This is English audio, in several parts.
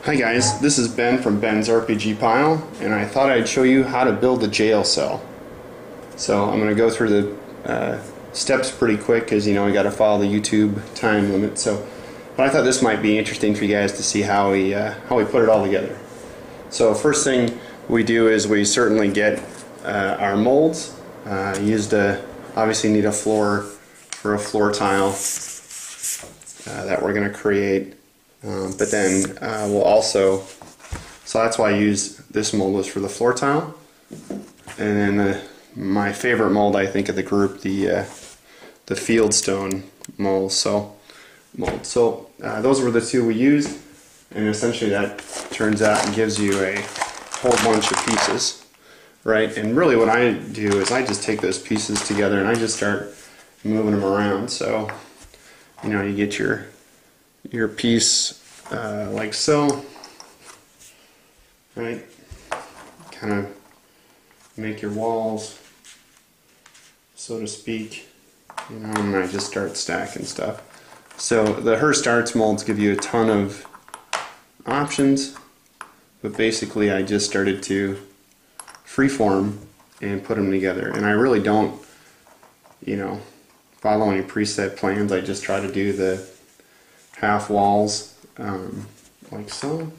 Hi guys, this is Ben from Ben's RPG Pile, and I thought I'd show you how to build a jail cell. So I'm going to go through the steps pretty quick because you got to follow the YouTube time limit. But I thought this might be interesting for you guys to see how we put it all together. So first thing we do is we certainly get our molds. Obviously need a floor for a floor tile that we're going to create. But then we'll also, so that's why I use this mold was for the floor tile, and then my favorite mold I think of the group, the fieldstone mold. So those were the two we used, and essentially that turns out and gives you a whole bunch of pieces, right? And really what I do is I just take those pieces together and I just start moving them around. So you get your piece like so, right? Kind of make your walls, so to speak, and I just start stacking stuff. So the Hirst Arts molds give you a ton of options, but basically I just started to freeform and put them together, and I really don't follow any preset plans. I just try to do the half walls like so,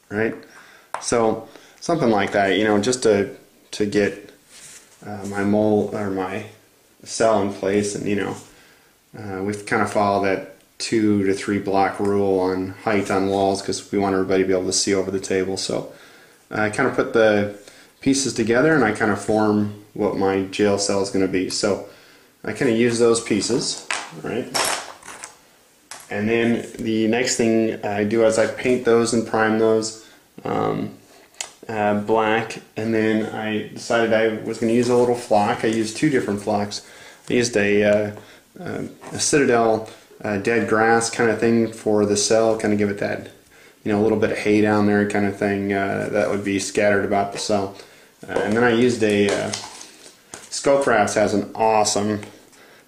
right? So something like that, just to get my mold or my cell in place. And we've kind of followed that 2 to 3 block rule on height on walls because we want everybody to be able to see over the table. So I kind of put the pieces together and I kind of form what my jail cell is going to be. So I kind of use those pieces, right? And then the next thing I do is I paint those and prime those black, and then I decided I was going to use a little flock. I used 2 different flocks. I used a Citadel dead grass kind of thing for the cell, kind of give it that a little bit of hay down there kind of thing that would be scattered about the cell. And then I used a Skullcrafts has an awesome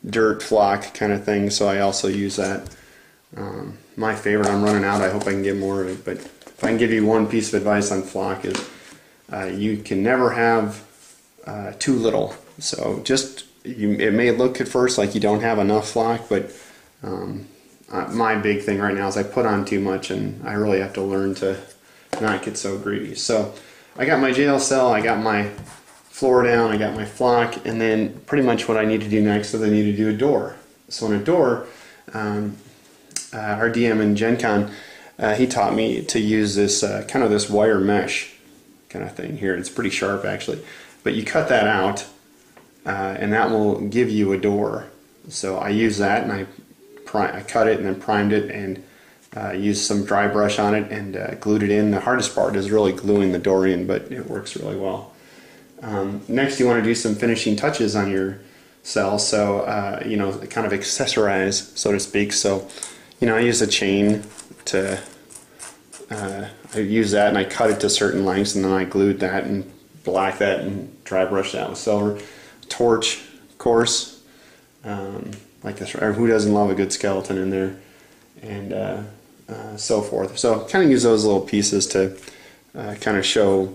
dirt flock kind of thing, so I also use that. My favorite, I'm running out, I hope I can get more of it, but if I can give you one piece of advice on flock is you can never have too little. So it may look at first like you don't have enough flock, but my big thing right now is I put on too much, and I really have to learn to not get so greedy. So I got my jail cell, I got my floor down, I got my flock, and then pretty much what I need to do next is I need to do a door. So in a door, our DM in Gen Con, he taught me to use this kind of this wire mesh kind of thing here. It's pretty sharp actually, but you cut that out and that will give you a door. So I use that, and I cut it and then primed it and used some dry brush on it and glued it in. The hardest part is really gluing the door in, but it works really well. Next you want to do some finishing touches on your cell, so kind of accessorize, so to speak. So I use a chain to I use that and I cut it to certain lengths, and then I glued that and blacked that and dry brushed that with silver. Torch, of course, like this. Who doesn't love a good skeleton in there, and so forth. So kind of use those little pieces to kind of show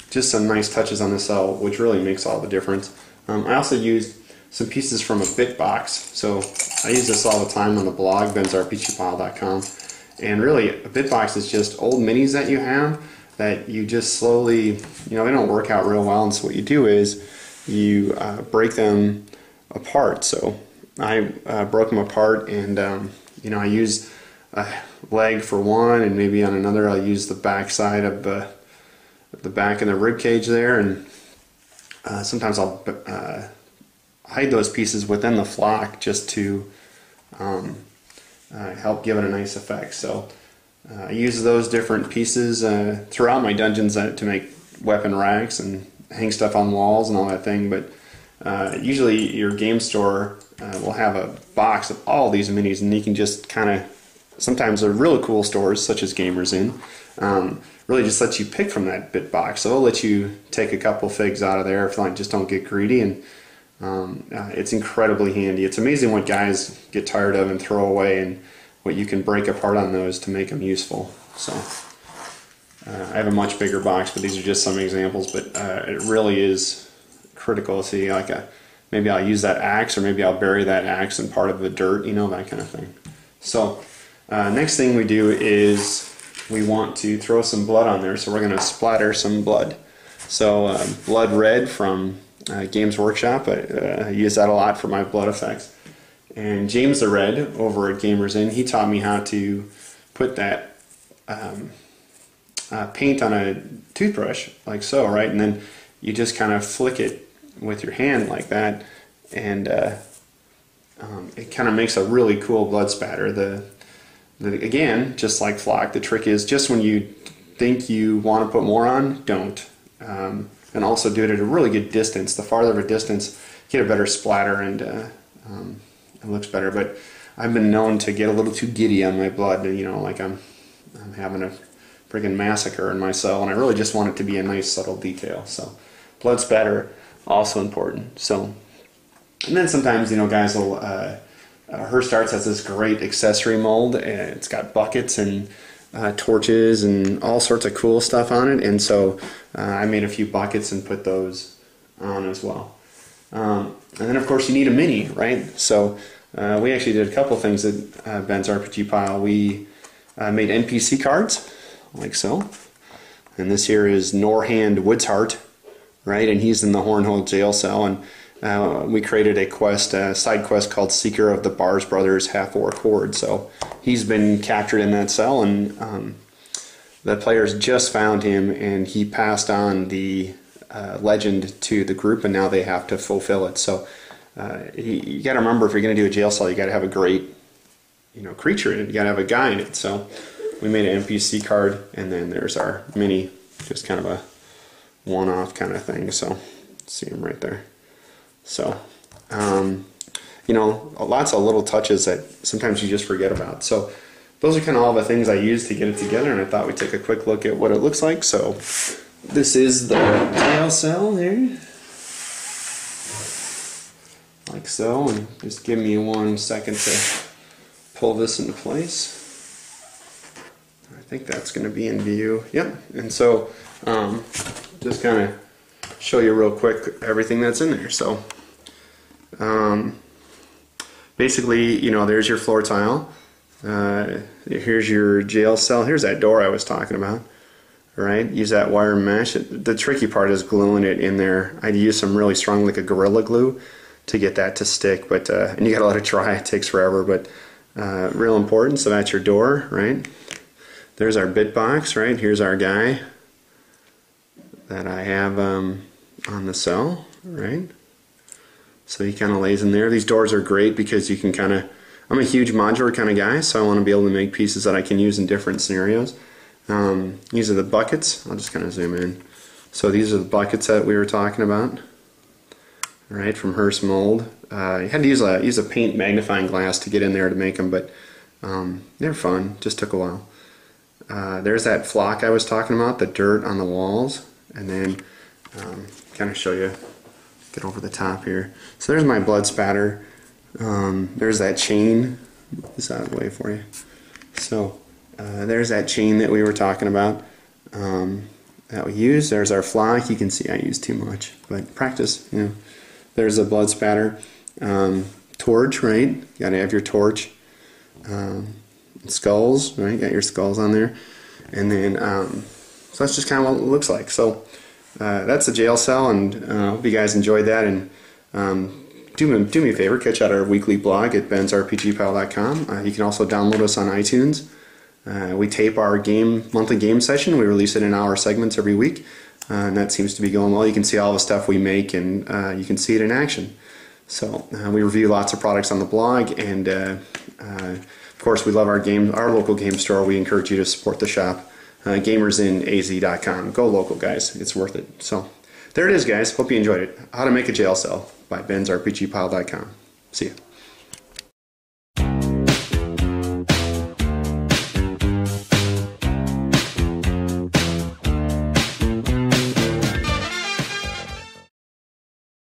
just some nice touches on the cell, which really makes all the difference. I also used some pieces from a bit box. So I use this all the time on the blog, bensrpgpile.com. And really, a bit box is just old minis that you have that you just slowly, they don't work out real well. And so what you do is you break them apart. So I broke them apart, and I use a leg for one, and maybe on another I'll use the back side of the back and the rib cage there, and sometimes I'll hide those pieces within the flock just to help give it a nice effect. So I use those different pieces throughout my dungeons to make weapon racks and hang stuff on walls and all that thing, but usually your game store will have a box of all these minis, and you can just kind of, sometimes they're really cool stores such as Gamers Inn, really just lets you pick from that bit box. So it'll let you take a couple figs out of there if you just don't get greedy, and it's incredibly handy. It's amazing what guys get tired of and throw away, and what you can break apart on those to make them useful. So I have a much bigger box, but these are just some examples. But it really is critical. See, like maybe I'll use that axe, or maybe I'll bury that axe in part of the dirt, you know, that kind of thing. So next thing we do is we want to throw some blood on there, so we're going to splatter some blood. So blood red from Games Workshop, I use that a lot for my blood effects. And James the Red over at Gamers Inn, he taught me how to put that paint on a toothbrush, like so, right? And then you just kind of flick it with your hand like that, and it kind of makes a really cool blood spatter. Again, just like flock, the trick is just when you think you want to put more on, don't. And also do it at a really good distance. The farther of a distance, you get a better splatter, and it looks better. But I've been known to get a little too giddy on my blood, you know, like I'm having a friggin' massacre in my cell, and I really just want it to be a nice subtle detail. So blood spatter, also important. So, and then sometimes, you know, guys will Hirst Arts has this great accessory mold, and it's got buckets and torches and all sorts of cool stuff on it, and so I made a few buckets and put those on as well. And then of course you need a mini, right? So we actually did a couple things at Ben's RPG Pile. We made NPC cards, like so. And this here is Norhand Woodsheart, right? And he's in the Hornhole jail cell, and we created a quest, a side quest called Seeker of the Bars Brothers Half-Orc Horde. So he's been captured in that cell, and the players just found him, and he passed on the legend to the group, and now they have to fulfill it. So you got to remember, if you're going to do a jail cell, you got to have a great, you know, creature in it. You got to have a guy in it. So we made an NPC card, and then there's our mini, just kind of a one-off kind of thing. So see him right there. So, you know, lots of little touches that sometimes you just forget about. So those are kind of all the things I use to get it together, and I thought we'd take a quick look at what it looks like. So this is the jail cell here, like so, and just give me 1 second to pull this into place. I think that's going to be in view. Yep. And so just kind of show you real quick everything that's in there. So basically, you know, there's your floor tile. Here's your jail cell. Here's that door I was talking about. Right? Use that wire mesh. The tricky part is gluing it in there. I'd use some really strong, like a Gorilla Glue, to get that to stick. But and you gotta let it dry. It takes forever. But real important. So that's your door, right? There's our bit box, right? Here's our guy that I have on the cell, right? So he kind of lays in there. These doors are great because you can kind of, I'm a huge modular kind of guy, so I want to be able to make pieces that I can use in different scenarios. These are the buckets. I'll just kind of zoom in. So these are the buckets that we were talking about, right, from Hirst Mold. You had to use a paint magnifying glass to get in there to make them, but they're fun. Just took a while. There's that flock I was talking about, the dirt on the walls, and then kind of show you, get over the top here. So there's my blood spatter. There's that chain. Move this out of the way for you. So there's that chain that we were talking about that we use. There's our flock. You can see I use too much, but practice, you know. There's a blood spatter. Torch, right? You gotta have your torch. Skulls, right? You got your skulls on there. And then, so that's just kind of what it looks like. So that's the jail cell, and I hope you guys enjoyed that. And do me a favor, catch out our weekly blog at bensrpgpile.com. You can also download us on iTunes. We tape our monthly game session. We release it in hour segments every week, and that seems to be going well. You can see all the stuff we make, and you can see it in action. So we review lots of products on the blog, and of course we love our local game store. We encourage you to support the shop, gamersinaz.com. Go local, guys. It's worth it. So there it is, guys. Hope you enjoyed it. How to Make a Jail Cell by bensrpgpile.com. See ya.